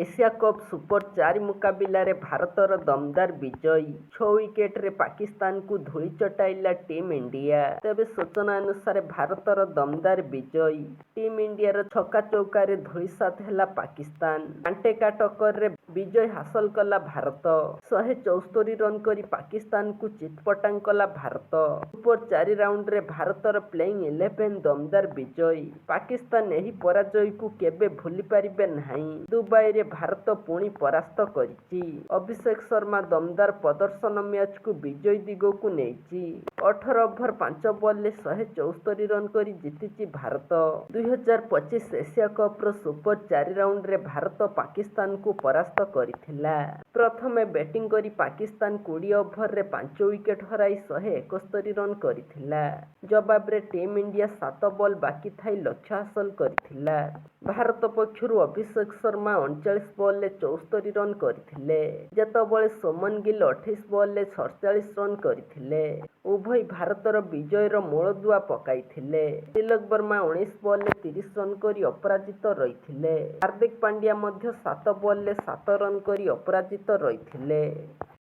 Asia cup super 4 मुकाबिलाରେ ଭାରତର ଦମଦାର ବିଜୟ। 6 ୱିକେଟରେ ପାକିସ୍ତାନକୁ ଧୂଳି ଚଟାଇଲା ଟିମ୍ ଇଣ୍ଡିଆ। ତେବେ ସୂଚନା ଅନୁସାରେ ଭାରତର ଦମଦାର ବିଜୟ। ଟିମ୍ ଇଣ୍ଡିଆର ଛକା ଚୌକାରେ ଧୂଳିସାତ୍ ହେଲା ପାକିସ୍ତାନ। କାଣ୍ଟେକା ଟକ୍କରରେ ବିଜୟ ହାସଲ କଲା ଭାରତ। 174 ରନ୍ କରି ପାକିସ୍ତାନକୁ ଚିତପଟାଙ୍ଗ କଲା ଭାରତ। ସୁପର 4 ରାଉଣ୍ଡରେ ଭାରତର ପ୍ଲେଇଂ 11 ଦମଦାର ବିଜୟ। ପାକିସ୍ତାନ ଏହି ପରାଜୟକୁ କେବେ ଭୁଲି ପାରିବେ ନାହିଁ। ଦୁବାଇରେ ଭାରତ ପୁଣି ପରାସ୍ତ କରିଛି। ଅଭିଷେକ ଶର୍ମା ଦମଦାର ପ୍ରଦର୍ଶନ ମ୍ୟାଚକୁ ବିଜୟ ଦିଗକୁ ନେଇଛି। 18 ଓଭର 5 ବଲରେ 174 ରନ୍ କରି ଜିତିଛି ଭାରତ। 2025 ଏସିଆ କପ୍ର ସୁପର 4 ରାଉଣ୍ଡରେ ଭାରତ ପାକିସ୍ତାନକୁ ପରାସ୍ତ କରିଥିଲା। ପ୍ରଥମେ ବ୍ୟାଟିଂ କରି ପାକିସ୍ତାନ 20 ଓଭରରେ 5 ୱିକେଟ ହରାଇ 171 ରନ୍ କରିଥିଲା। ଜବାବରେ ଟିମ୍ ଇଣ୍ଡିଆ 7 ବଲ୍ ବାକି ଥାଇ ଲକ୍ଷ୍ୟ ହାସଲ କରିଥିଲା। ଭାରତ ପକ୍ଷରୁ ଅଭିଷେକ ଶର୍ମା 39 ବଲରେ 74 ରନ୍ କରିଥିଲେ, ଯେତେବେଳେ ସୋମନ ଗିଲ୍ 28 ବଲରେ 47 ରନ୍ କରିଥିଲେ। ଉଭୟ ଭାରତର ବିଜୟର ମୂଳଦୁଆ ପକାଇଥିଲେ। ତିଲକ ବର୍ମା 19 ବଲରେ 30 ରନ୍ କରି ଅପରାଜିତ ରହିଥିଲେ। ହାର୍ଦ୍ଦିକ ପାଣ୍ଡ୍ୟା ମଧ୍ୟ 7 ବଲରେ 7 ରନ୍ କରି ଅପରାଜିତ ରହିଥିଲେ।